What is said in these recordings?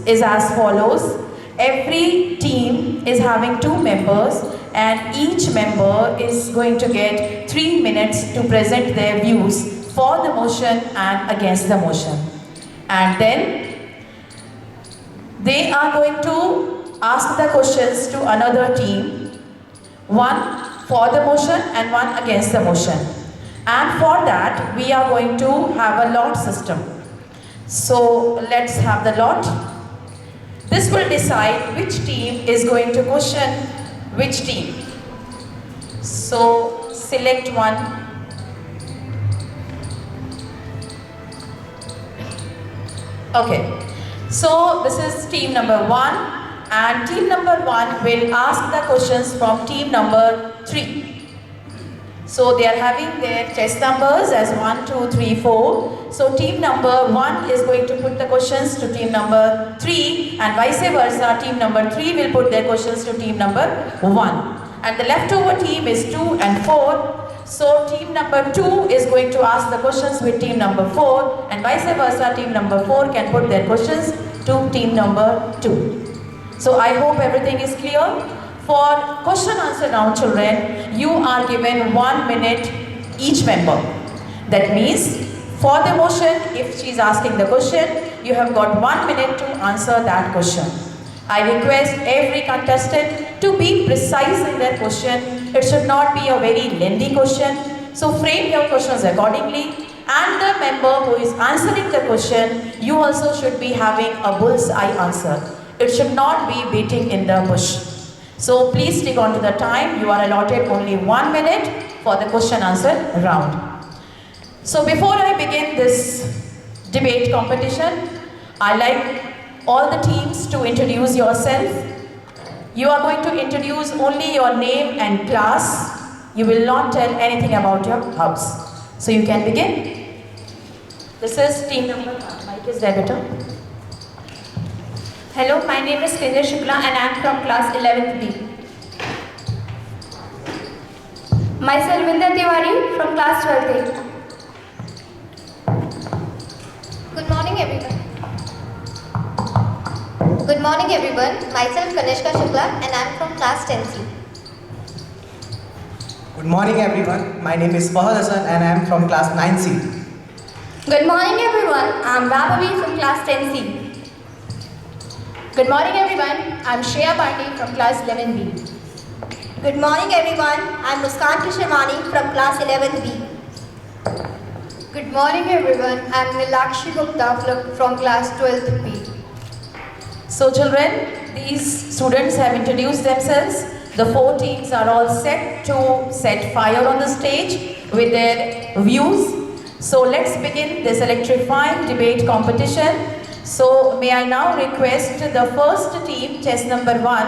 is as follows. Every team is having 2 members and each member is going to get 3 minutes to present their views for the motion and against the motion. And then they are going to ask the questions to another team, one for the motion and one against the motion. And for that, we are going to have a lot system. So let's have the lot. This will decide which team is going to question which team. So select one. Okay. So this is team number 1 and team number 1 will ask the questions from team number 3. So they are having their test numbers as 1, 2, 3, 4. So team number 1 is going to put the questions to team number 3 and vice versa. Team number 3 will put their questions to team number 1. And the leftover team is 2 and 4. So team number 2 is going to ask the questions with team number 4 and vice versa. Team number 4 can put their questions to team number 2. So I hope everything is clear. For question answer now, children, you are given 1 minute each member. That means for the motion, if she is asking the question, you have got 1 minute to answer that question. I request every contestant to be precise in their question. It should not be a very lengthy question. So frame your questions accordingly. And the member who is answering the question, you also should be having a bullseye answer. It should not be beating in the bush. So please stick on to the time. You are allotted only 1 minute for the question answer round. So before I begin this debate competition, I like all the teams to introduce yourself. You are going to introduce only your name and class. You will not tell anything about your house. So you can begin. This is team number 1. Mike is there, beta. Hello, my name is Kinjal Shukla and I am from class 11th B. Myself Vindhyanagar from class 12th A. Good morning everyone. Good morning everyone. Myself Kanishka Shukla and I am from class 10th C. Good morning everyone. My name is Fahad Hassan and I am from class 9th C. Good morning everyone. I am Rabavi from class 10th C. Good morning everyone, I am Shreya Pandey from class 11B. Good morning everyone, I am Muskan Kishamani from class 11B. Good morning everyone, I am Nilakshi Gupta from class 12B. So children, these students have introduced themselves. The 4 teams are all set to set fire on the stage with their views. So let's begin this electrifying debate competition. So may I now request the first team, test number 1,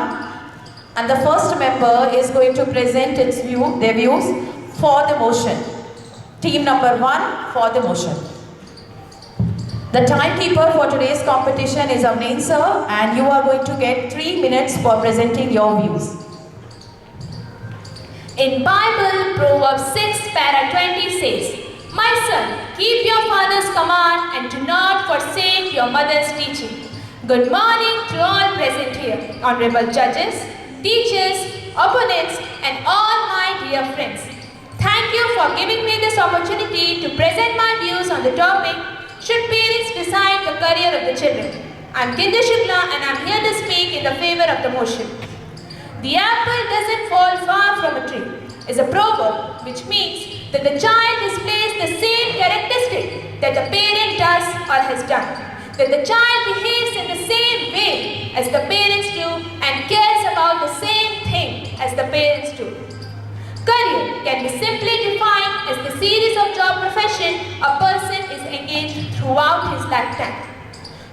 and the first member is going to present their views for the motion. Team number 1 for the motion. The timekeeper for today's competition is Avneen sir, and you are going to get 3 minutes for presenting your views. In Bible, Proverbs 6 para 20 says, "My son, keep your father's command and do not forsake your mother's teaching." Good morning to all present here, honorable judges, teachers, opponents, and all my dear friends. Thank you for giving me this opportunity to present my views on the topic, should parents decide the career of the children? I am Kinjal Shukla and I am here to speak in the favor of the motion. The apple doesn't fall far from a tree is a proverb which means that the child displays the same characteristic that the parent does or has done. That the child behaves in the same way as the parents do and cares about the same thing as the parents do. Career can be simply defined as the series of job profession a person is engaged throughout his lifetime.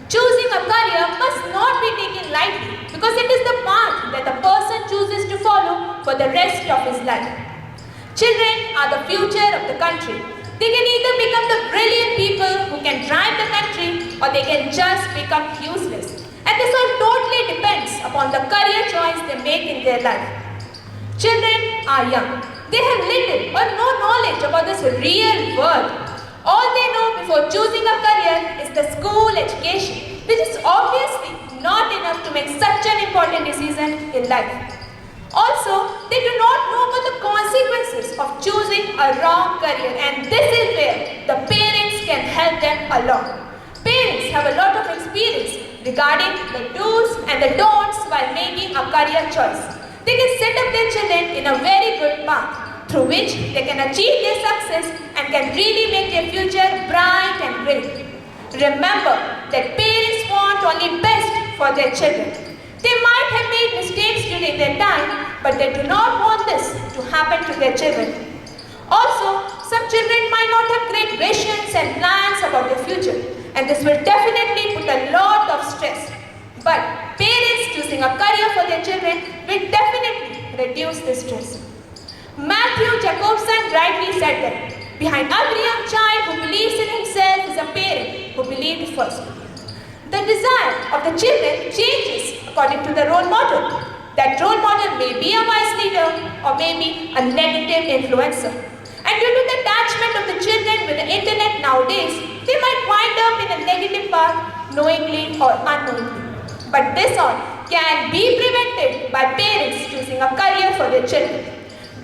Choosing a career must not be taken lightly because it is the path that the person chooses to follow for the rest of his life. Children are the future of the country. They can either become the brilliant people who can drive the country or they can just become useless. And this all totally depends upon the career choice they make in their life. Children are young. They have little or no knowledge about this real world. All they know before choosing a career is the school education, which is obviously not enough to make such an important decision in life. Also, they do not know about the consequences of choosing a wrong career, and this is where the parents can help them a lot. Parents have a lot of experience regarding the do's and the don'ts while making a career choice. They can set up their children in a very good path through which they can achieve their success and can really make their future bright and great. Remember that parents want only best for their children. They might have made mistakes during their time, but they do not want this to happen to their children. Also, some children might not have great visions and plans about their future, and this will definitely put a lot of stress. But parents choosing a career for their children will definitely reduce this stress. Matthew Jacobson rightly said that behind every young child who believes in himself is a parent who believed first. The desire of the children changes according to the role model. That role model may be a wise leader or maybe a negative influencer. And due to the attachment of the children with the internet nowadays, they might wind up in a negative path knowingly or unknowingly. But this all can be prevented by parents choosing a career for their children.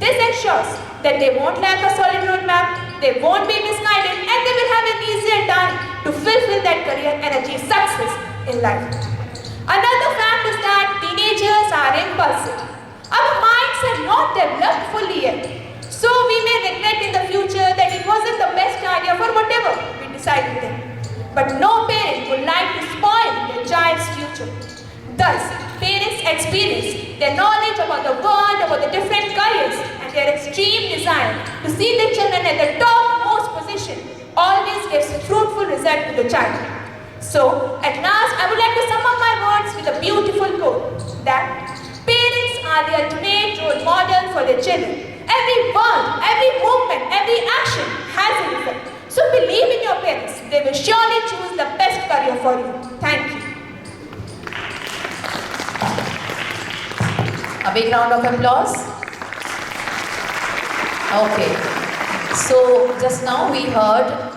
This ensures that they won't lack a solid roadmap, they won't be misguided, and they will have an easier time to fulfill that career and achieve success in life. Another fact is that teenagers are impulsive. Our minds have not developed fully yet. So we may regret in the future that it wasn't the best idea for whatever we decided then. But no parent would like to spoil their child's future. Thus, parents experience their knowledge about the world, about the different careers, and their extreme desire to see their children at the topmost position always gives fruitful result to the child. So, at last, I would like to sum up my words with a beautiful quote that parents are the ultimate role model for their children. Every word, every movement, every action has a result. So believe in your parents. They will surely choose the best career for you. Thank you. A big round of applause. Okay. So just now we heard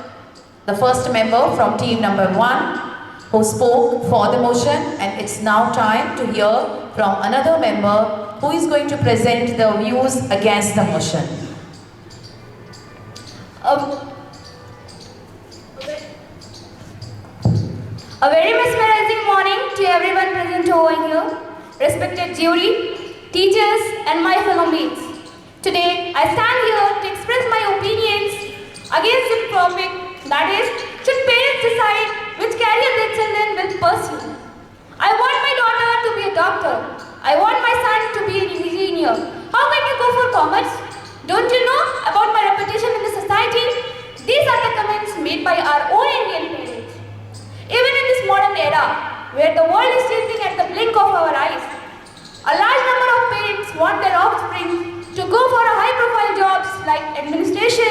the first member from team number 1 who spoke for the motion, and it's now time to hear from another member who is going to present the views against the motion. A very mesmerizing morning to everyone present over here, respected jury, teachers and my fellow mates. Today, I stand here to express my opinions against the topic, that is, should parents decide which career their children will pursue. I want my daughter to be a doctor. I want my son to be an engineer. How can you go for commerce? Don't you know about my reputation in the society? These are the comments made by our own Indian parents. Even in this modern era, where the world is changing at the blink of our eyes, a large number of parents want their offspring to go for high-profile jobs like administration,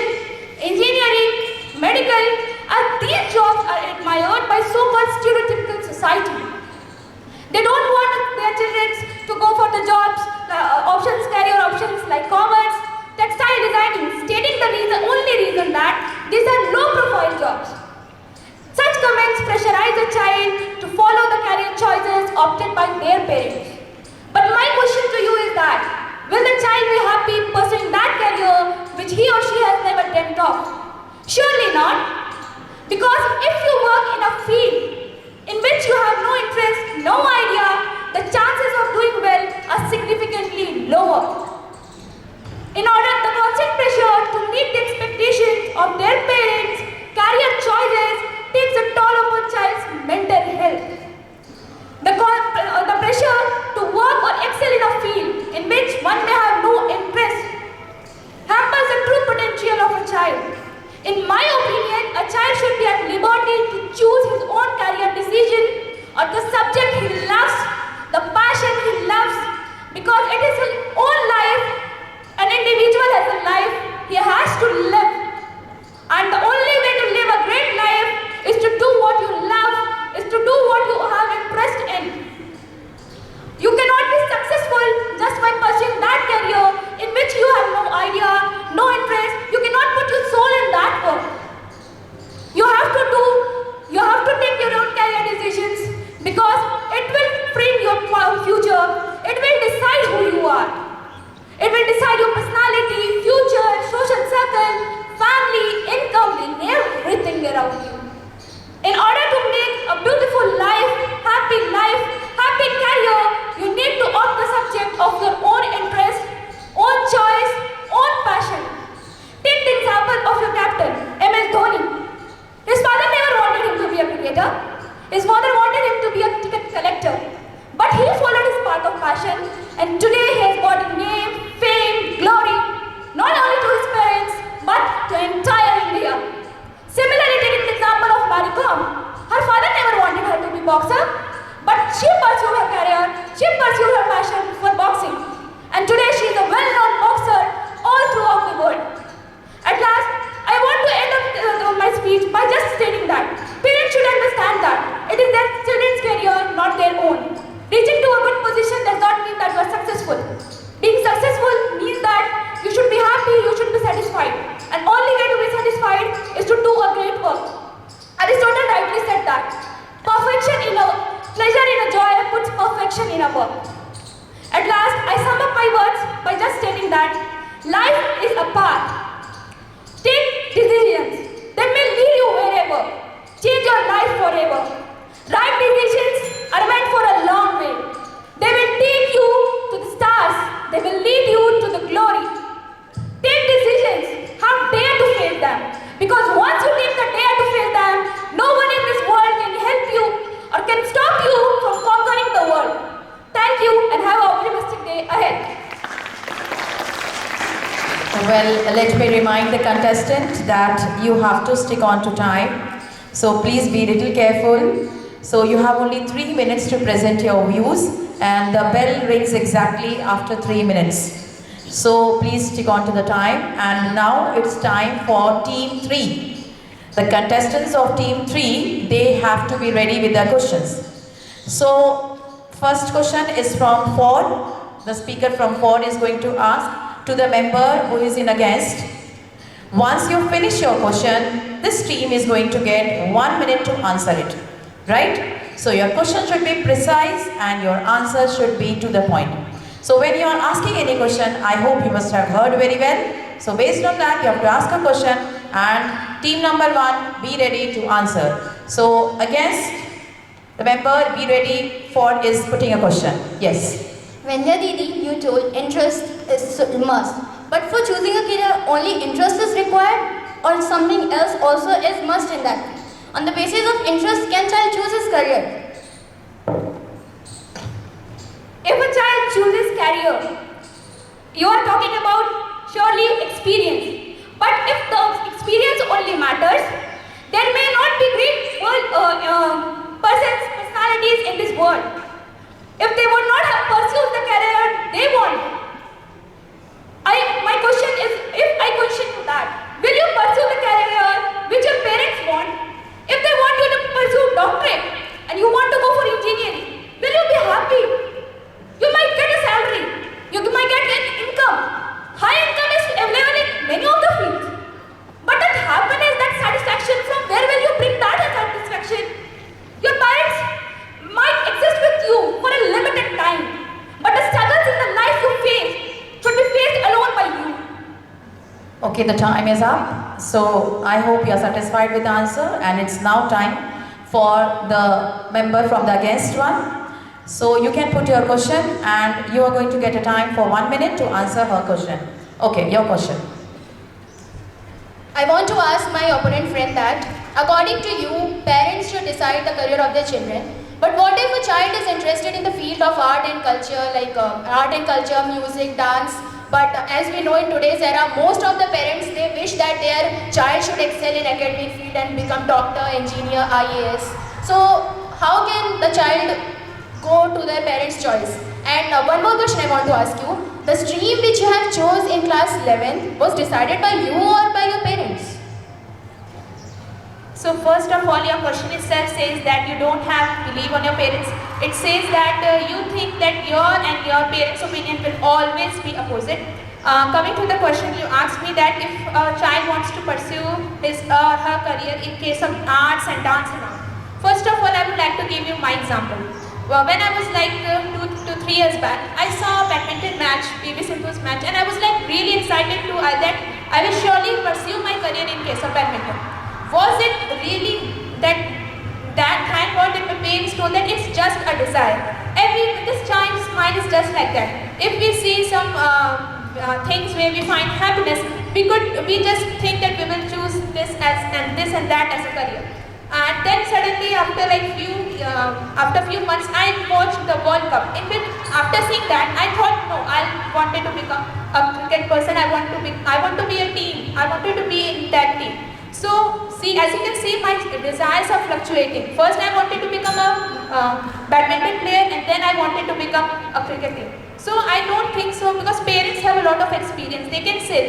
engineering, medical, and these jobs are admired by so-called stereotypical society. They don't want their children to go for the jobs, career options like commerce, textile designing, stating the only reason that these are low-profile jobs. Such comments pressurize a child to follow the career choices opted by their parents. But my question to you is that, will the child be happy pursuing that career which he or she has never dreamt of? Surely not. Because if you work in a field in which you have no interest, no idea, the chances of doing well are significantly lower. In order, the constant pressure to meet the expectations of their parents, career choices takes a toll of a child's mental health. The pressure to work or excel in a field in which one may have no interest hampers the true potential of a child. In my opinion, a child should be at liberty to choose his own career decision or the subject he loves, the passion he loves, because it is his own life in a work. At last, I sum up my words by just stating that life is a path. Take decisions. They may lead you wherever. Change your life forever. Right decisions are meant for a long way. They will take you to the stars. They will lead you to the glory. Take decisions. Have dare to face them. Because once you take the dare to face them, no one in this world can help you or can stop you from conquering the world. Thank you and have a optimistic day ahead. Well, let me remind the contestant that you have to stick on to time. So please be little careful. So you have only 3 minutes to present your views and the bell rings exactly after 3 minutes. So please stick on to the time, and now it's time for team 3. The contestants of team 3, they have to be ready with their questions. So first question is from Ford. The speaker from Ford is going to ask to the member who is in against. Once you finish your question, this team is going to get 1 minute to answer it. Right? So your question should be precise and your answer should be to the point. So when you are asking any question, I hope you must have heard very well. So based on that, you have to ask a question and team number 1, be ready to answer. So against the member, be ready. Ford is putting a question. Yes. Vindhya Didi, you told interest is a must. But for choosing a career, only interest is required or something else also is must in that? On the basis of interest, can child choose his career? If a child chooses career, you are talking about surely experience. But if the experience only matters, there may not be great personalities in this world. If they would not have pursued the career they want, my question is, if I question you that, will you pursue the career which your parents want? If they want you to pursue doctorate and you want to go for engineering, will you be happy? You might get a salary, you might get an income. High income is available in many of the fields. But that happiness, that satisfaction, from where will you bring that satisfaction? Your parents might exist with you for a limited time, but the struggles in the life you face should be faced alone by you. Okay, the time is up. So I hope you are satisfied with the answer, and it's now time for the member from the against one. So you can put your question and you are going to get a time for 1 minute to answer her question. Okay, your question. I want to ask my opponent friend that, according to you, parents should decide the career of their children. But what if a child is interested in the field of art and culture, like music, dance? But as we know in today's era, most of the parents, they wish that their child should excel in academic field and become doctor, engineer, IAS. So how can the child go to their parents' choice? And one more question I want to ask you. The stream which you have chose in class 11 was decided by you or by your parents? So first of all, your question itself says that you don't have belief on your parents. It says that you think that your and your parents' opinion will always be opposite. Coming to the question, you asked me that if a child wants to pursue his or her career in case of arts and dance and all. First of all, I would like to give you my example. When I was like 2 to 3 years back, I saw a badminton match, PV Sindhu's match, and I was like really excited to that I will surely pursue my career in case of badminton. Was it really that thank God that my parents told that it's just a desire. This child's mind is just like that. If we see some things where we find happiness, we just think that we will choose this and this and that as a career. And then suddenly after few months I watched the World Cup, in which after seeing that I thought no, I wanted to become a cricket person. I want to be a team. I wanted to be in that team. So see, as you can see, my desires are fluctuating. First I wanted to become a badminton player, and then I wanted to become a cricket player. So I don't think so, because parents have a lot of experience. They can say,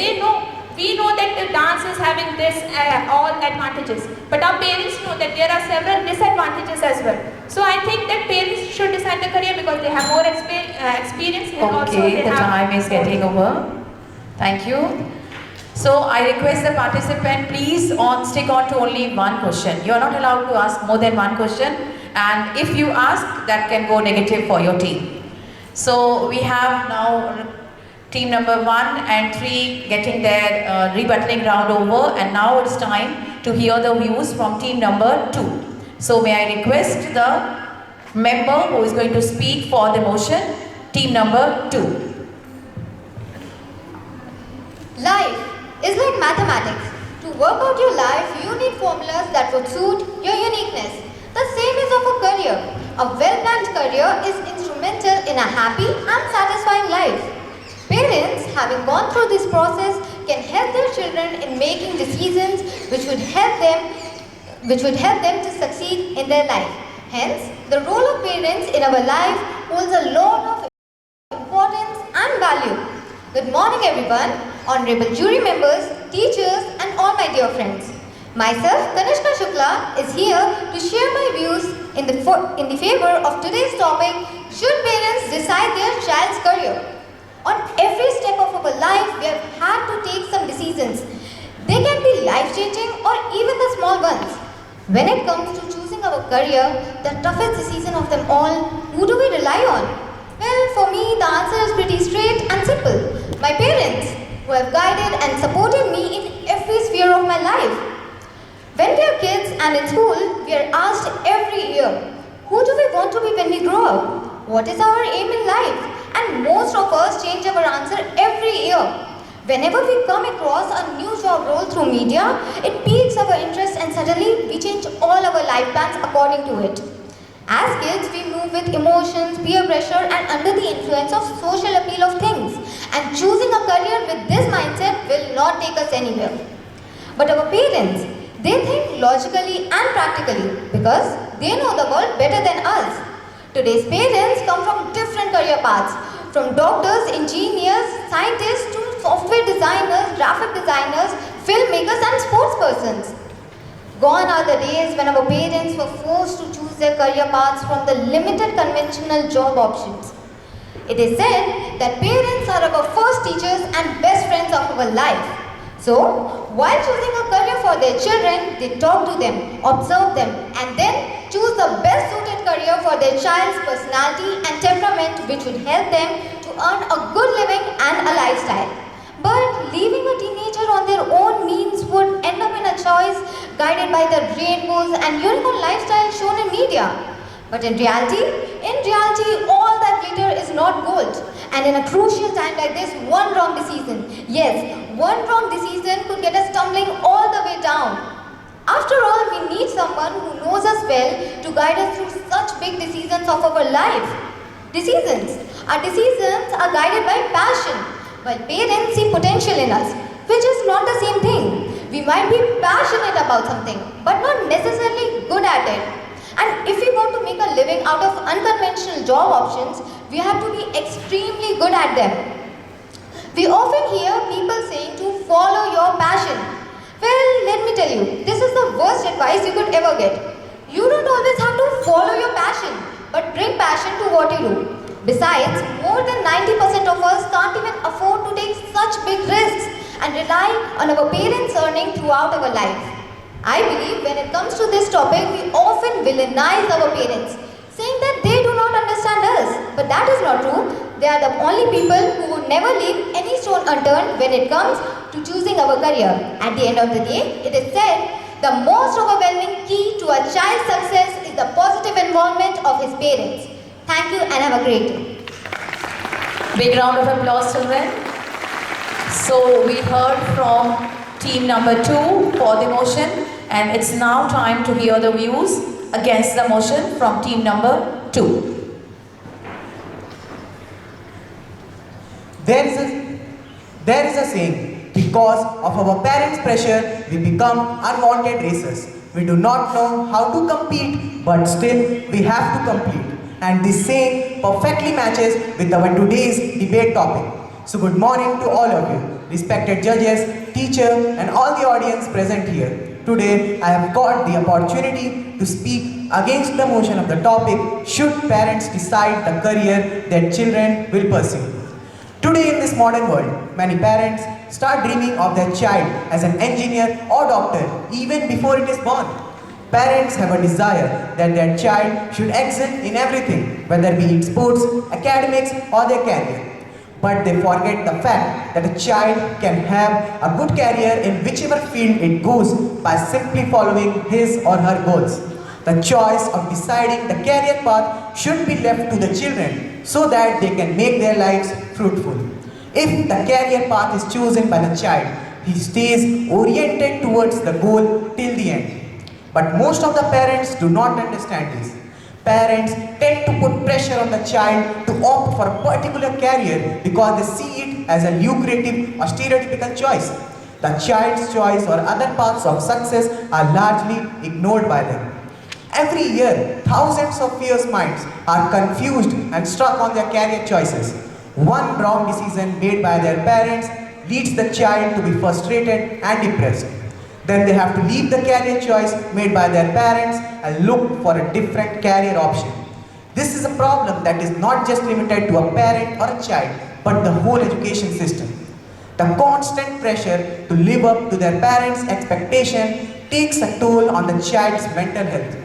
we know that the dance is having this all advantages, but our parents know that there are several disadvantages as well. So I think that parents should decide the career because they have more experience, and also Okay, they the have time is getting over. Thank you. So I request the participant, please stick on to only one question. You are not allowed to ask more than one question, and if you ask, that can go negative for your team. So we have now team number 1 and 3 getting their rebuttaling round over, and now it's time to hear the views from team number 2. So may I request the member who is going to speak for the motion, team number 2. Life is like mathematics. To work out your life, you need formulas that would suit your uniqueness. The same is of a career. A well-planned career is instrumental in a happy and satisfying life. Parents, having gone through this process, can help their children in making decisions which would help them to succeed in their life. Hence, the role of parents in our life holds a lot of importance and value. Good morning everyone, honorable jury members, teachers and all my dear friends. Myself, Kanishka Shukla, is here to share my views in the favor of today's topic, should parents decide their child's career? On every step of our life, we have had to take some decisions. They can be life-changing or even the small ones. When it comes to choosing our career, the toughest decision of them all, who do we rely on? Well, for me, the answer is pretty straight and simple. My parents, who have guided and supported me in every sphere of my life. When we are kids and in school, we are asked every year, who do we want to be when we grow up? What is our aim in life? And most of us change our answer every year. Whenever we come across a new job role through media, it piques our interest and suddenly we change all our life plans according to it. As kids, we move with emotions, peer pressure and under the influence of social appeal of things. And choosing a career with this mindset will not take us anywhere. But our parents, they think logically and practically because they know the world better than us. Today's parents come from different career paths, from doctors, engineers, scientists to software designers, graphic designers, filmmakers and sports persons. Gone are the days when our parents were forced to choose their career paths from the limited conventional job options. It is said that parents are our first teachers and best friends of our life. So, while choosing a career for their children, they talk to them, observe them, and then choose the best suited career for their child's personality and temperament which would help them to earn a good living and a lifestyle. But leaving a teenager on their own means would end up in a choice guided by the rainbows and unicorn lifestyle shown in media. But in reality, all that glitter is not gold. And in a crucial time like this, one wrong decision, yes, one wrong decision could get us tumbling all the way down. After all, we need someone who knows us well to guide us through such big decisions of our life. Our decisions are guided by passion, while parents see potential in us, which is not the same thing. We might be passionate about something, but not necessarily good at it. And if we want to make a living out of unconventional job options, we have to be extremely good at them. We often hear people saying to follow your passion. Well, let me tell you, this is the worst advice you could ever get. You don't always have to follow your passion, but bring passion to what you do. Besides, more than 90% of us can't even afford to take such big risks and rely on our parents' earning throughout our life. I believe when it comes to this topic, we often villainize our parents, saying that they do not understand us. But that is not true. They are the only people who would never leave any stone unturned when it comes to choosing our career. At the end of the day, it is said, the most overwhelming key to a child's success is the positive involvement of his parents. Thank you and have a great day. Big round of applause, children. So we heard from team number 2 for the motion, and it's now time to hear the views against the motion from team number 2. There is a saying, because of our parents' pressure, we become unwanted racers. We do not know how to compete, but still we have to compete. And this saying perfectly matches with our today's debate topic. So good morning to all of you, respected judges, teachers and all the audience present here. Today I have got the opportunity to speak against the motion of the topic, should parents decide the career their children will pursue. Today in this modern world, many parents start dreaming of their child as an engineer or doctor even before it is born. Parents have a desire that their child should excel in everything, whether be it sports, academics or their career. But they forget the fact that a child can have a good career in whichever field it goes by simply following his or her goals. The choice of deciding the career path should be left to the children so that they can make their lives fruitful. If the career path is chosen by the child, he stays oriented towards the goal till the end. But most of the parents do not understand this. Parents tend to put pressure on the child to opt for a particular career because they see it as a lucrative or stereotypical choice. The child's choice or other paths of success are largely ignored by them. Every year, thousands of fierce minds are confused and stuck on their career choices. One wrong decision made by their parents leads the child to be frustrated and depressed. Then they have to leave the career choice made by their parents and look for a different career option. This is a problem that is not just limited to a parent or a child, but the whole education system. The constant pressure to live up to their parents' expectation takes a toll on the child's mental health.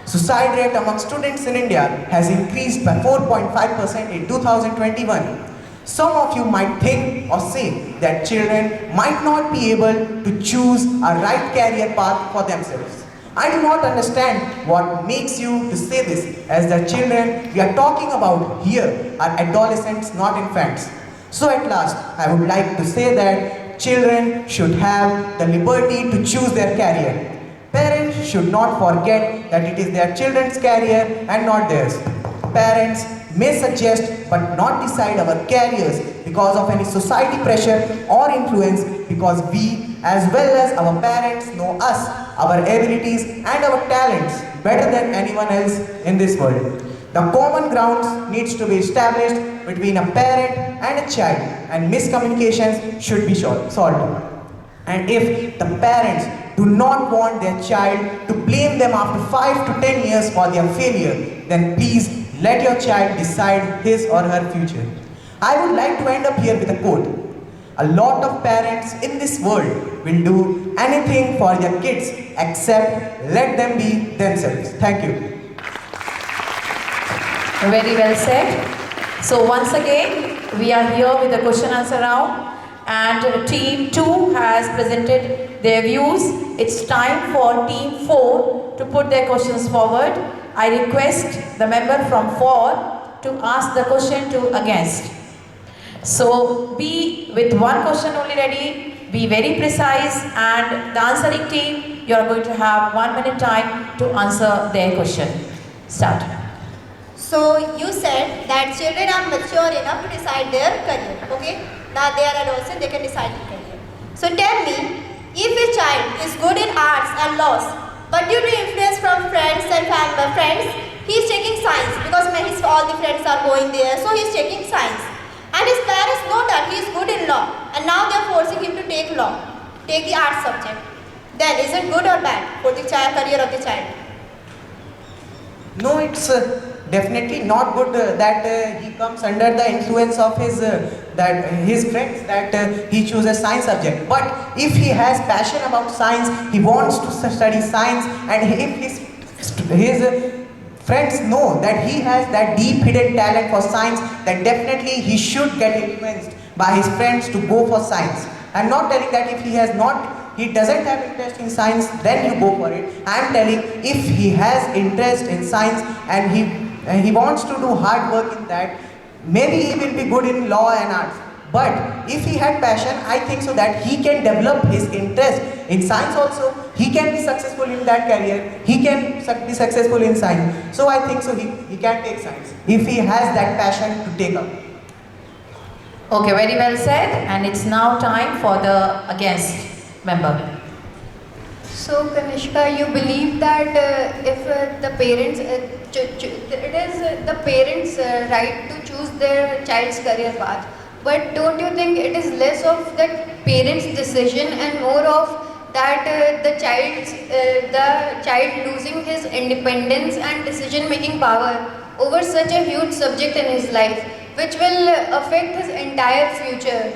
Suicide rate among students in India has increased by 4.5% in 2021. Some of you might think or say that children might not be able to choose a right career path for themselves. I do not understand what makes you to say this, as the children we are talking about here are adolescents, not infants. So at last, I would like to say that children should have the liberty to choose their career. Parents should not forget that it is their children's career and not theirs. Parents may suggest but not decide our careers because of any society pressure or influence, because we as well as our parents know us, our abilities and our talents better than anyone else in this world. The common grounds needs to be established between a parent and a child, and miscommunications should be solved. And if the parents do not want their child to blame them after 5 to 10 years for their failure, then please let your child decide his or her future. I would like to end up here with a quote. A lot of parents in this world will do anything for their kids except let them be themselves. Thank you. Very well said. So once again, we are here with the question answer round, and team 2 has presented their views. It's time for team 4 to put their questions forward. I request the member from 4 to ask the question to against. So be with one question only ready, be very precise, and the answering team, you are going to have 1 minute time to answer their question. Start. So you said that children are mature enough to decide their career, okay? Now they are adolescent, they can decide their career. So tell me, if a child is good in arts and laws, but due to influence from friends and family friends, he is taking science because all the friends are going there, so he is taking science. And his parents know that he is good in law, and now they are forcing him to take law, take the art subject. Then is it good or bad for the career of the child? No, it's definitely not good that he comes under the influence of his friends, that he chooses science subject. But if he has passion about science, he wants to study science, and if his friends know that he has that deep hidden talent for science, then definitely he should get influenced by his friends to go for science. I'm not telling that if he doesn't have interest in science, then you go for it. I'm telling if he has interest in science and he wants to do hard work in that, maybe he will be good in law and arts. But if he had passion, I think so that he can develop his interest in science also. He can be successful in that career. He can be successful in science. So I think so he can take science if he has that passion to take up. Okay, very well said. And it's now time for the against member. So Kanishka, you believe that if the parents, it is the parents' right to choose their child's career path, but don't you think it is less of that parents' decision and more of that the child losing his independence and decision-making power over such a huge subject in his life, which will affect his entire future?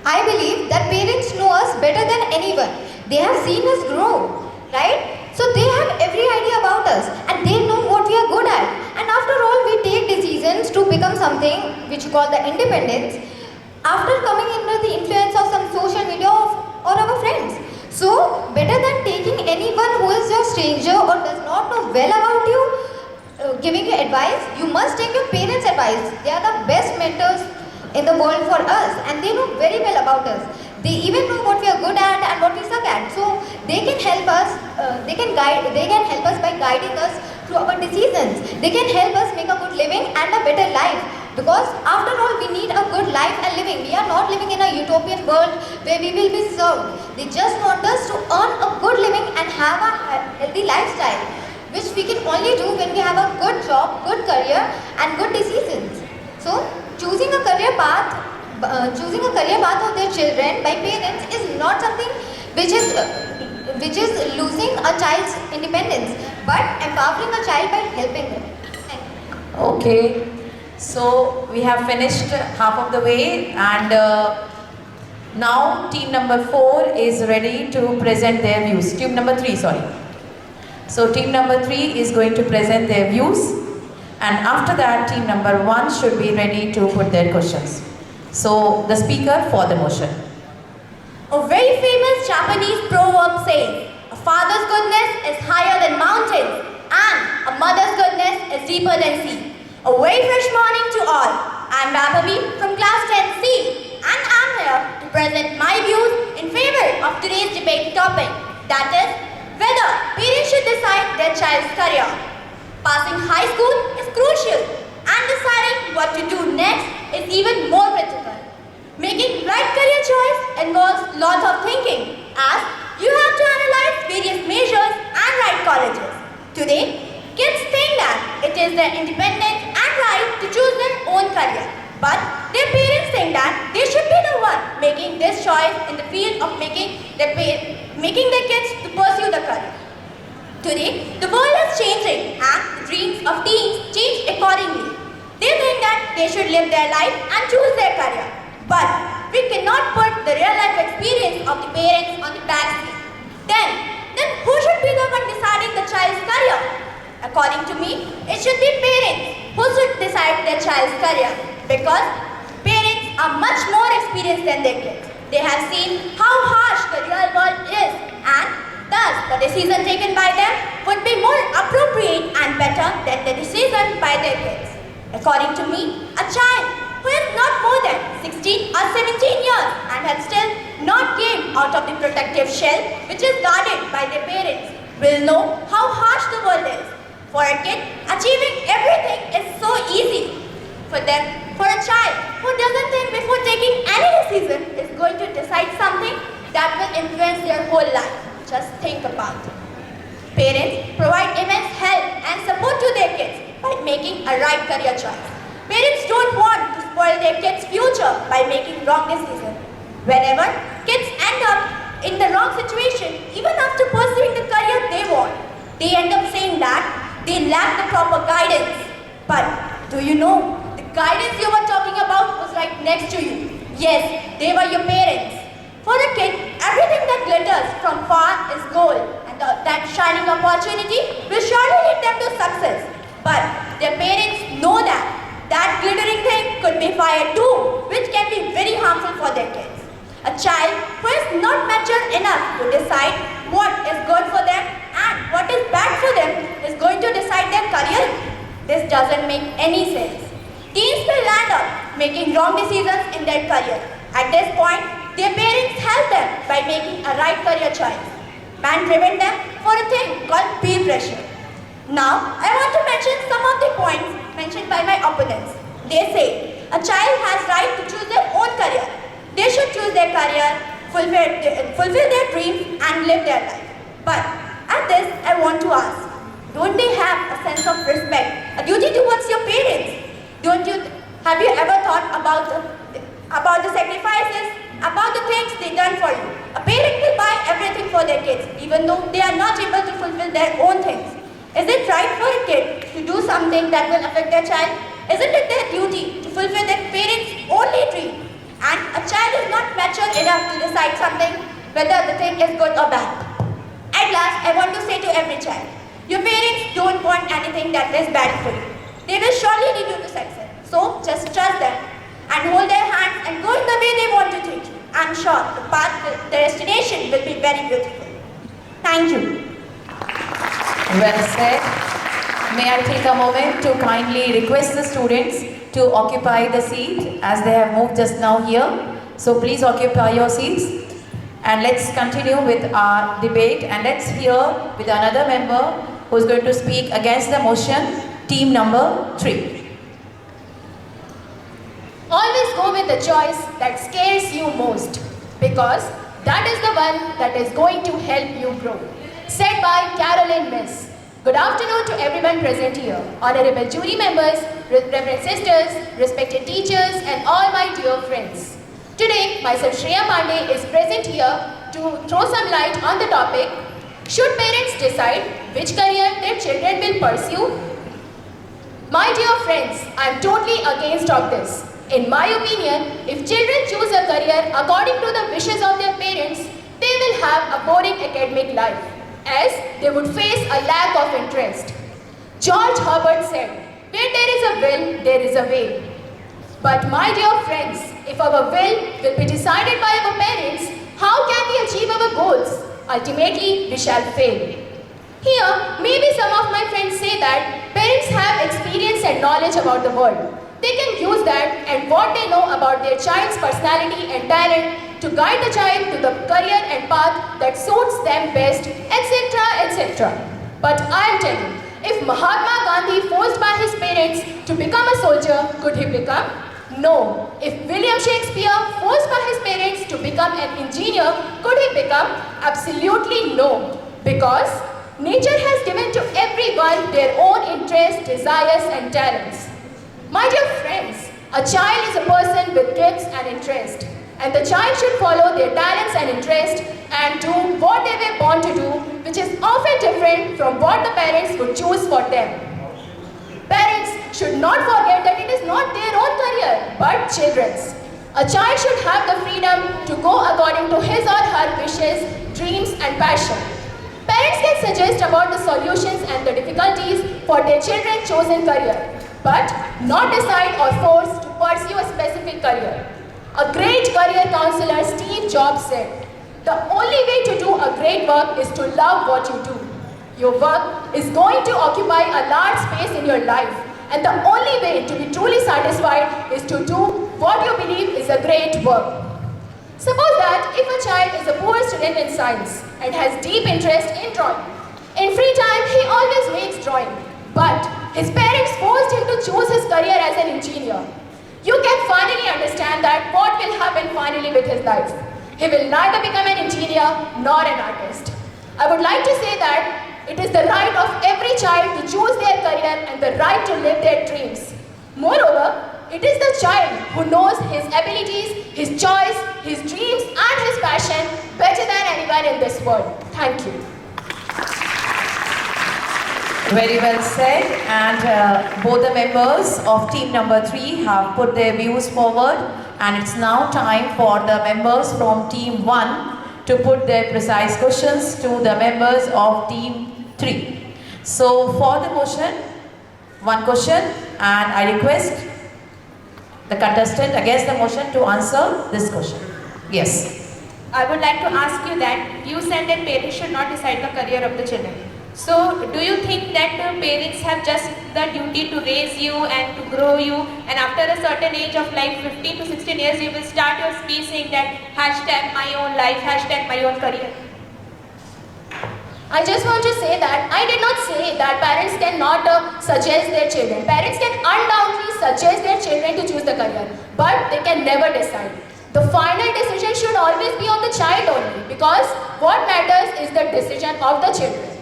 I believe that parents know us better than anyone. They have seen us grow, right? So they have every idea about us and they know what we are good at. And after all, we take decisions to become something which we call the independence after coming under the influence of some social media or our friends. So better than taking anyone who is your stranger or does not know well about you, giving you advice, you must take your parents' advice. They are the best mentors in the world for us and they know very well about us. They even know what we are good at and what we suck at. So they can help us, they can help us by guiding us through our decisions. They can help us make a good living and a better life. Because after all, we need a good life and living. We are not living in a utopian world where we will be served. They just want us to earn a good living and have a healthy lifestyle, which we can only do when we have a good job, good career and good decisions. So choosing a career path of their children by parents is not something which is losing a child's independence, but empowering a child by helping them. Okay, so we have finished half of the way, and now team number 4 is ready to present their views. Team number 3, sorry. So team number 3 is going to present their views, and after that team number 1 should be ready to put their questions. So the speaker for the motion. A very famous Japanese proverb says, a father's goodness is higher than mountains and a mother's goodness is deeper than sea. A very fresh morning to all. I'm Vapavi from class 10C and I'm here to present my views in favor of today's debate topic, that is, whether parents should decide their child's career. Passing high school is crucial and deciding what to do next is even more critical. Making right career choice involves lots of thinking as you have to analyze various measures and right colleges. Today, kids think that it is their independence and right to choose their own career. But their parents think that they should be the one making this choice in the field of making their kids to pursue the career. Today, the world is changing and the dreams of teens change accordingly. They think that they should live their life and choose their career. But we cannot put the real life experience of the parents on the back seat. Then who should be the one deciding the child's career? According to me, it should be parents who should decide their child's career, because parents are much more experienced than their kids. They have seen how harsh the real world is, and thus the decision taken by them would be more appropriate and better than the decision by their kids. According to me, a child who is not more than 16 or 17 years and has still not came out of the protective shell which is guarded by their parents will know how harsh the world is. For a kid, achieving everything is so easy. For a child who doesn't think before taking any decision is going to decide something that will influence their whole life. Just think about it. Parents provide immense help and support to their kids by making a right career choice. Parents don't want to spoil their kids' future by making wrong decisions. Whenever kids end up in the wrong situation, even after pursuing the career they want, they end up saying that they lack the proper guidance. But do you know, the guidance you were talking about was right next to you. Yes, they were your parents. For a kid, everything that glitters from far is gold, and that shining opportunity will surely lead them to success. But their parents know that glittering thing could be fire too, which can be very harmful for their kids. A child who is not mature enough to decide what is good for them and what is bad for them is going to decide their career. This doesn't make any sense. Teens will land up making wrong decisions in their career. At this point, their parents help them by making a right career choice and prevent them for a thing called peer pressure. Now, I want to mention some of the points mentioned by my opponents. They say a child has right to choose their own career. They should choose their career, fulfill their dreams and live their life. But at this, I want to ask, don't they have a sense of respect, a duty towards your parents? Have you ever thought about the sacrifices, about the things they done for you? A parent will buy everything for their kids, even though they are not able to fulfill their own things. Is it right for a kid to do something that will affect their child? Isn't it their duty to fulfill their parents' only dream? And a child is not mature enough to decide something whether the thing is good or bad. At last, I want to say to every child, your parents don't want anything that is bad for you. They will surely lead you to success. So just trust them and hold their hands and go in the way they want to take you. I'm sure the path, the destination will be very beautiful. Thank you. Well said. May I take a moment to kindly request the students to occupy the seat as they have moved just now here. So please occupy your seats. And let's continue with our debate, and let's hear with another member who is going to speak against the motion, team number 3. Always go with the choice that scares you most, because that is the one that is going to help you grow. Said by Caroline Miss. Good afternoon to everyone present here, honorable jury members, reverend sisters, respected teachers, and all my dear friends. Today, myself Shreya Pandey is present here to throw some light on the topic, should parents decide which career their children will pursue? My dear friends, I am totally against of this. In my opinion, if children choose a career according to the wishes of their parents, they will have a boring academic life, as they would face a lack of interest. George Herbert said, where there is a will, there is a way. But my dear friends, if our will be decided by our parents, how can we achieve our goals? Ultimately, we shall fail. Here, maybe some of my friends say that parents have experience and knowledge about the world. They can use that and what they know about their child's personality and talent to guide the child to the career and path that suits them best, etc., etc. But I am telling you, if Mahatma Gandhi forced by his parents to become a soldier, could he become? No. If William Shakespeare forced by his parents to become an engineer, could he become? Absolutely no. Because nature has given to everyone their own interests, desires and talents. My dear friends, a child is a person with gifts and interests, and the child should follow their talents and interests and do what they were born to do, which is often different from what the parents would choose for them. Parents should not forget that it is not their own career, but children's. A child should have the freedom to go according to his or her wishes, dreams and passion. Parents can suggest about the solutions and the difficulties for their children's chosen career, but not decide or force to pursue a specific career. A great career counselor, Steve Jobs, said, the only way to do a great work is to love what you do. Your work is going to occupy a large space in your life, and the only way to be truly satisfied is to do what you believe is a great work. Suppose that if a child is a poor student in science and has deep interest in drawing, in free time he always makes drawing, but his parents forced him to choose his career as an engineer. You can finally understand that what will happen finally with his life. He will neither become an engineer nor an artist. I would like to say that it is the right of every child to choose their career and the right to live their dreams. Moreover, it is the child who knows his abilities, his choice, his dreams and his passion better than anyone in this world. Thank you. Very well said, and both the members of team number 3 have put their views forward, and it's now time for the members from team 1 to put their precise questions to the members of team 3. So for the motion, one question, and I request the contestant against the motion to answer this question. Yes. I would like to ask you that you said that parents should not decide the career of the children. So, do you think that parents have just the duty to raise you and to grow you, and after a certain age of like 15 to 16 years, you will start your speech saying that hashtag my own life, hashtag my own career? I just want to say that I did not say that parents cannot suggest their children. Parents can undoubtedly suggest their children to choose the career, but they can never decide. The final decision should always be on the child only, because what matters is the decision of the children.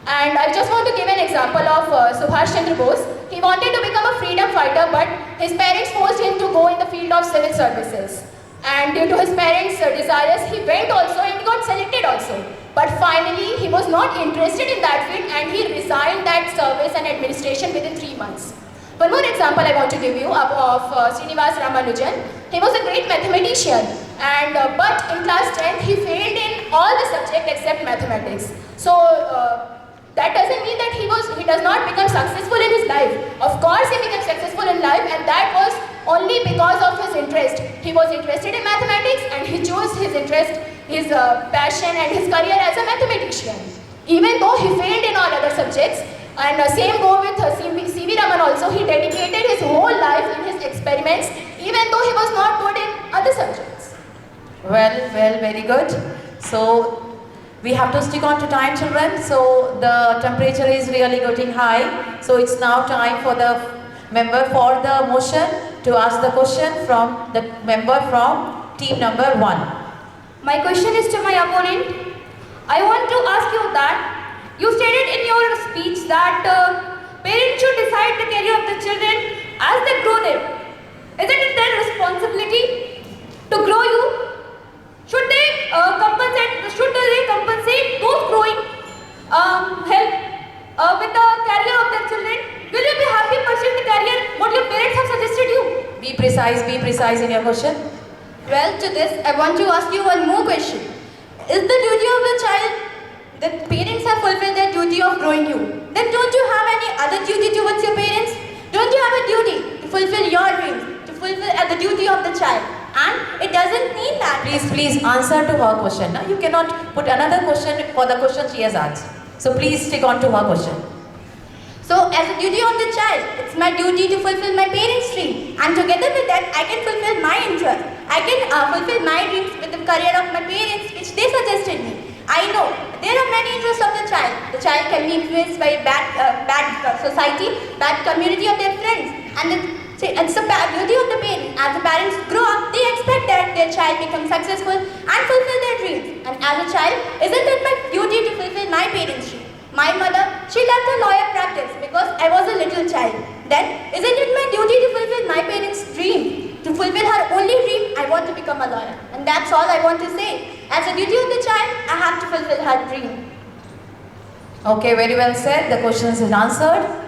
And I just want to give an example of Subhash Chandra Bose. He wanted to become a freedom fighter, but his parents forced him to go in the field of civil services. And due to his parents' desires, he went also and got selected also. But finally, he was not interested in that field and he resigned that service and administration within 3 months. One more example I want to give you of Srinivas Ramanujan. He was a great mathematician, and but in class 10th he failed in all the subjects except mathematics. So that doesn't mean that he does not become successful in his life. Of course he became successful in life, and that was only because of his interest. He was interested in mathematics and he chose his interest, his passion and his career as a mathematician. Even though he failed in all other subjects, and same go with C.V. Raman also, he dedicated his whole life in his experiments, even though he was not good in other subjects. Well, very good. So we have to stick on to time, children. So the temperature is really getting high. So it's now time for the member for the motion to ask the question from the member from team number 1. My question is to my opponent. I want to ask you that you stated in your speech that parents should decide the career of the children as they grow them. Isn't it their responsibility to grow you? Should they compensate those growing help with the career of their children? Will you be happy pursuing the career what your parents have suggested you? Be precise in your question. Well, to this, I want to ask you one more question. Is the duty of the child that parents have fulfilled their duty of growing you? Then don't you have any other duty towards your parents? Don't you have a duty to fulfill your dreams, to fulfill the duty of the child? And it doesn't mean that. Please answer to her question. Now you cannot put another question for the question she has asked. So please stick on to her question. So as a duty of the child, it's my duty to fulfill my parents' dream. And together with that, I can fulfill my interest. I can fulfill my dreams with the career of my parents, which they suggested me. I know there are many interests of the child. The child can be influenced by bad society, bad community of their friends. And it's the duty of the parents. As the parents grow up, they expect that their child becomes successful and fulfill their dreams. And as a child, isn't it my duty to fulfill my parents' dream? My mother, she left her lawyer practice because I was a little child. Then, isn't it my duty to fulfill my parents' dream? To fulfill her only dream, I want to become a lawyer. And that's all I want to say. As a duty of the child, I have to fulfill her dream. Okay, very well said. The question is answered.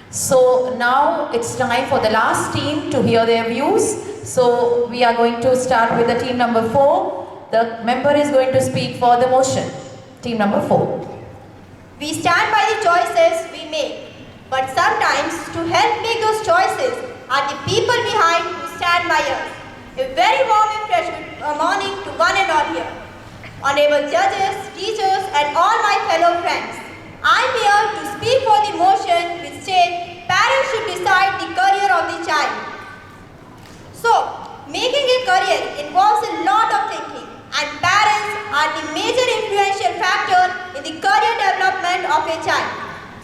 So now it's time for the last team to hear their views. So we are going to start with the team number 4. The member is going to speak for the motion. Team number 4. We stand by the choices we make, but sometimes to help make those choices are the people behind who stand by us. A very warm and fresh morning to one and all here. Honorable judges, teachers and all my fellow friends. I am here to speak for the motion which says parents should decide the career of the child. So, making a career involves a lot of thinking. And parents are the major influential factor in the career development of a child.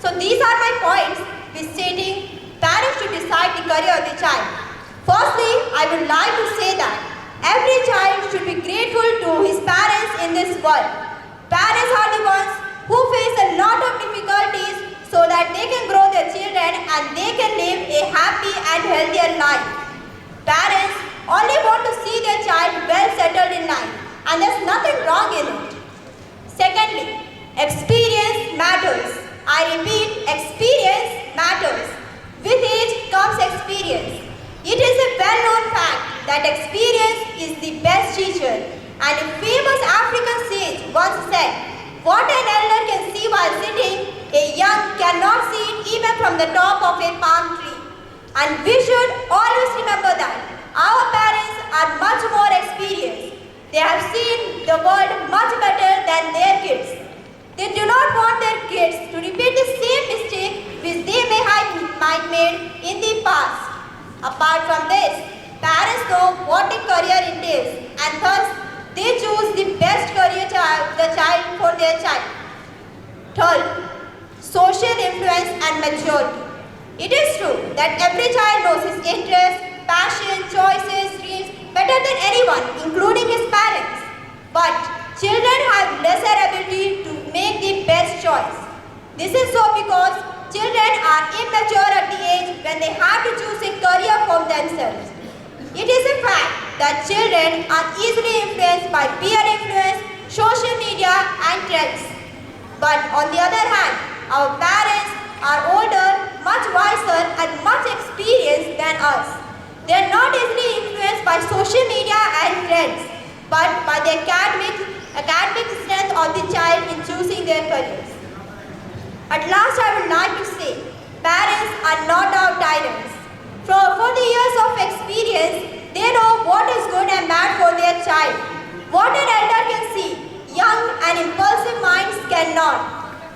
So these are my points with stating parents should decide the career of the child. Firstly, I would like to say that every child should be grateful to his parents in this world. Parents are the ones who face a lot of difficulties so that they can grow their children and they can live a happy and healthier life. Parents only want to see their child well settled in life. And there's nothing wrong in it. Secondly, experience matters. I repeat, experience matters. With age comes experience. It is a well-known fact that experience is the best teacher. And a famous African sage once said, what an elder can see while sitting, a young cannot see it even from the top of a palm tree. And we should always remember that our parents are much more experienced. They have seen the world much better than their kids. They do not want their kids to repeat the same mistake which they might made in the past. Apart from this, parents know what a career entails and thus they choose the best career for their child. Third, social influence and maturity. It is true that every child knows his interests, passion, choices, dreams better than anyone, including his parents. But children have lesser ability to make the best choice. This is so because children are immature at the age when they have to choose a career for themselves. It is a fact that children are easily influenced by peer influence, social media and trends. But on the other hand, our parents are older, much wiser and much experienced than us. They are not easily influenced by social media and trends, but by the academic academic strength of the child in choosing their careers. At last, I would like to say, parents are not our tyrants. For 40 years of experience, they know what is good and bad for their child. What an elder can see, young and impulsive minds cannot.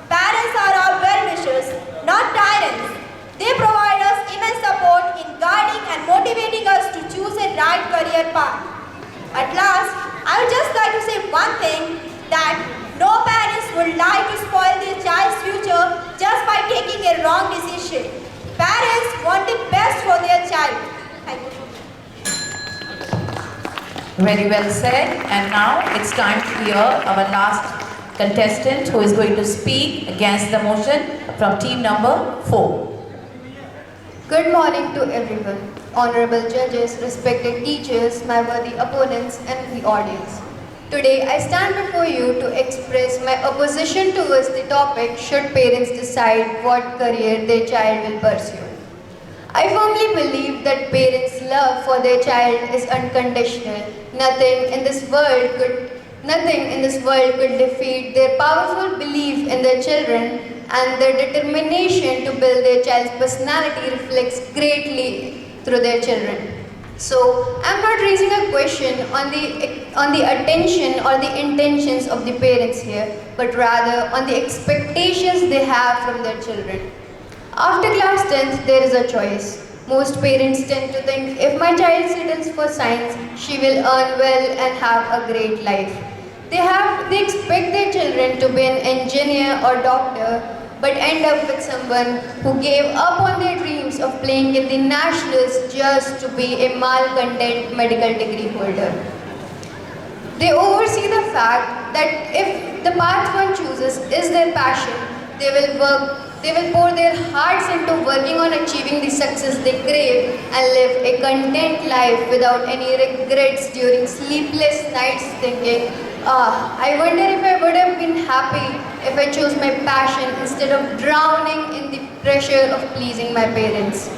Parents are our well-wishers, not tyrants. They provide us immense support in guiding and motivating us to choose a right career path. At last, I would just like to say one thing, that no parents would like to spoil their child's future just by taking a wrong decision. Parents want the best for their child. Thank you. Very well said. And now it's time to hear our last contestant who is going to speak against the motion from team number 4. Good morning to everyone, honorable judges, respected teachers, my worthy opponents and the audience. Today I stand before you to express my opposition towards the topic, should parents decide what career their child will pursue. I firmly believe that parents' love for their child is unconditional. Nothing in this world could defeat their powerful belief in their children, and their determination to build their child's personality reflects greatly through their children. So, I'm not raising a question on the attention or the intentions of the parents here, but rather on the expectations they have from their children. After class 10th, there is a choice. Most parents tend to think, if my child settles for science, she will earn well and have a great life. They expect their children to be an engineer or doctor, but end up with someone who gave up on their dreams of playing in the nationals just to be a malcontent medical degree holder. They oversee the fact that if the path one chooses is their passion, they will pour their hearts into working on achieving the success they crave and live a content life without any regrets during sleepless nights thinking, I wonder if I would have been happy if I chose my passion instead of drowning in the pressure of pleasing my parents.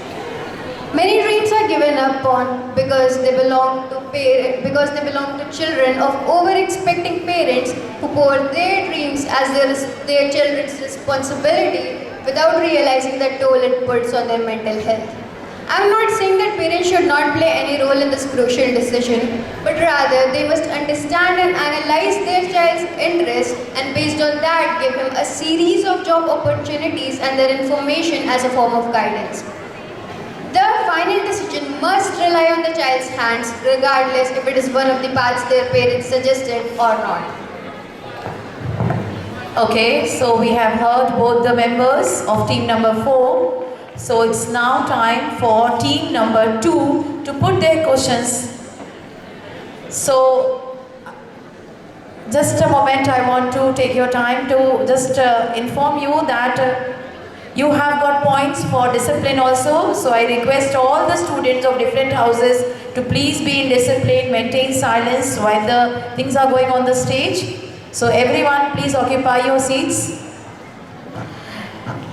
Many dreams are given up on because they belong to children of over-expecting parents who pour their dreams as their children's responsibility without realizing the toll it puts on their mental health. I am not saying that parents should not play any role in this crucial decision, but rather they must understand and analyze their child's interests and based on that give him a series of job opportunities and their information as a form of guidance. The final decision must rely on the child's hands regardless if it is one of the paths their parents suggested or not. Okay, so we have heard both the members of team number 4. So it's now time for team number 2 to put their questions. So just a moment, I want to take your time to just inform you that you have got points for discipline also. So I request all the students of different houses to please be in discipline, maintain silence while the things are going on the stage. So everyone, please occupy your seats.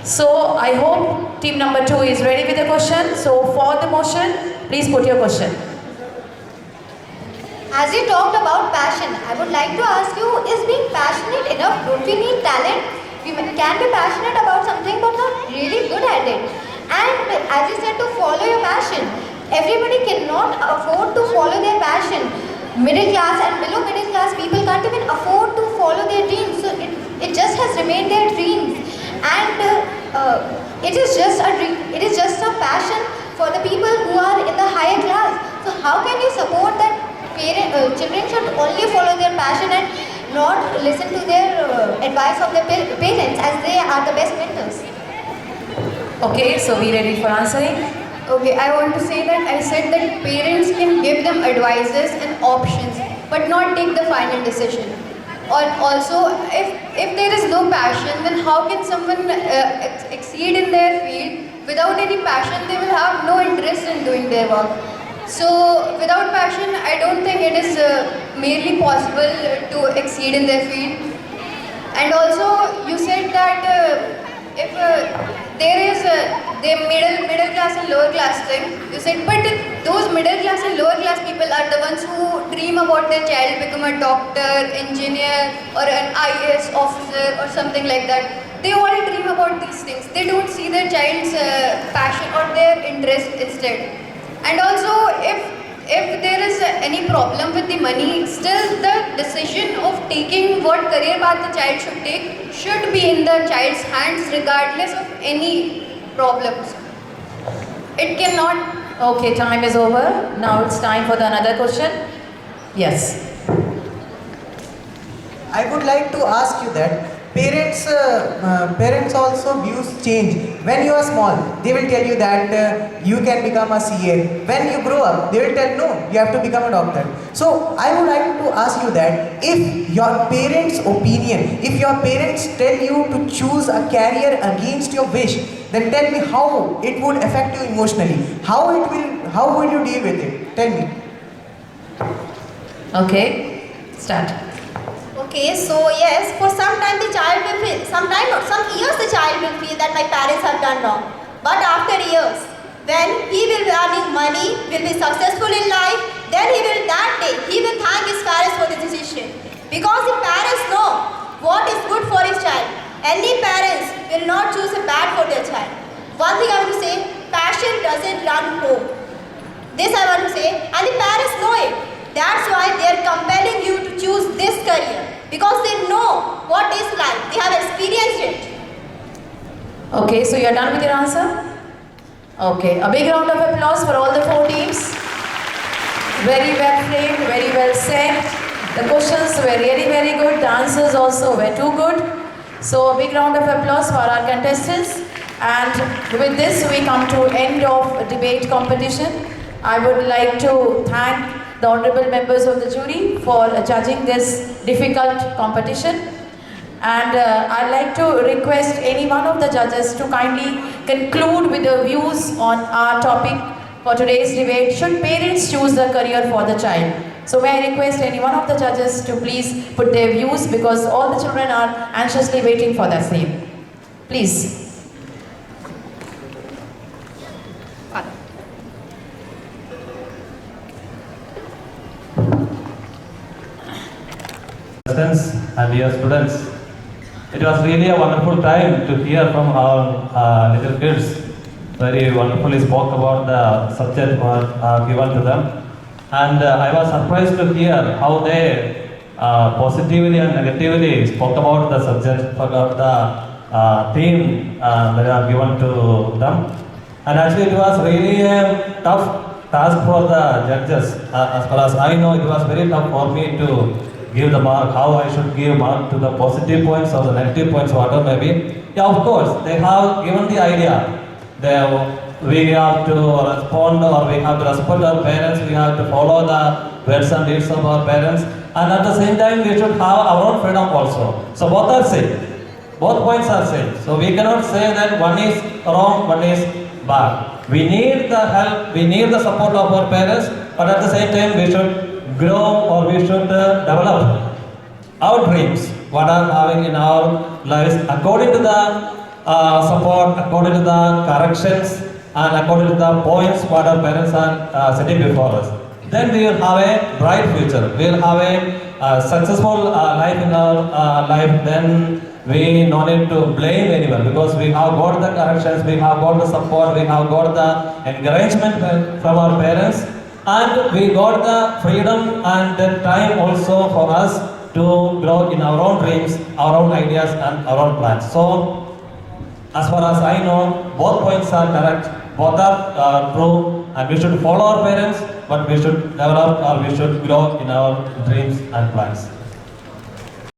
So I hope team number 2 is ready with the question. So for the motion, please put your question. As you talked about passion, I would like to ask you, is being passionate enough? Don't we need talent? We can be passionate about something but not really good at it. And as you said, to follow your passion, everybody cannot afford to follow their passion. Middle class and below middle class people can't even afford to follow their dreams. So it just has remained their dreams. And it is just a dream. It is just a passion for the people who are in the higher class. So how can you support that children should only follow their passion and not listen to their advice of their parents as they are the best mentors? Okay, so we ready for answering? Okay, I want to say that I said that parents can give them advices and options but not take the final decision. Or also, if there is no passion, then how can someone exceed in their field? Without any passion, they will have no interest in doing their work. So, without passion, I don't think it is merely possible to exceed in their field. And also, you said that if there is the middle class and lower class thing, you said, but those middle class and lower class people are the ones who dream about their child become a doctor, engineer, or an IAS officer or something like that. They all dream about these things. They don't see their child's passion or their interest instead. And also, if there is any problem with the money, still the decision of taking what career path the child should take should be in the child's hands regardless of any problems. It cannot. Okay, time is over. Now it's time for the another question. Yes. I would like to ask you that parents also views change. When you are small, they will tell you that you can become a CA. When you grow up, they will tell no, you have to become a doctor. So I would like to ask you that if your parents' opinion, if your parents tell you to choose a career against your wish, then tell me how it would affect you emotionally. How will you deal with it? Tell me. Okay, start. Okay, so yes, for some time the child will feel, some years the child will feel that my parents have done wrong. But after years, when he will be earning money, will be successful in life, then he will thank his parents for the decision. Because the parents know what is good for his child. Any parents will not choose a bad for their child. One thing I want to say, passion doesn't run home. This I want to say, and the parents know it. That's why they are compelling you to choose this career. Because they know what is life. They have experienced it. Okay, so you're done with your answer? Okay, a big round of applause for all the four teams. Very well framed, very well said. The questions were really very good. The answers also were too good. So a big round of applause for our contestants. And with this we come to end of debate competition. I would like to thank the honorable members of the jury for judging this difficult competition. And I'd like to request any one of the judges to kindly conclude with the views on our topic for today's debate. Should parents choose the career for the child? So may I request any one of the judges to please put their views, because all the children are anxiously waiting for the same. Please. And dear students, it was really a wonderful time to hear from our little kids. Very wonderfully spoke about the subject given to them, and I was surprised to hear how they positively and negatively spoke about the subject, about the theme that are given to them. And actually, it was really a tough task for the judges. As far as I know, it was very tough for me to give the mark, how I should give mark to the positive points or the negative points, whatever may be. Yeah, of course, they have given the idea. We have to respond, or we have to respect our parents, we have to follow the words and deeds of our parents, and at the same time we should have our own freedom also. So both are same. Both points are same. So we cannot say that one is wrong, one is bad. We need the help, we need the support of our parents, but at the same time we should grow, or we should develop our dreams, what are having in our lives according to the support, according to the corrections, and according to the points what our parents are setting before us. Then we will have a bright future. We will have a successful life in our life. Then we no need to blame anyone, because we have got the corrections, we have got the support, we have got the encouragement from our parents. And we got the freedom and the time also for us to grow in our own dreams, our own ideas and our own plans. So, as far as I know, both points are correct, both are true, and we should follow our parents, but we should develop, or we should grow in our dreams and plans.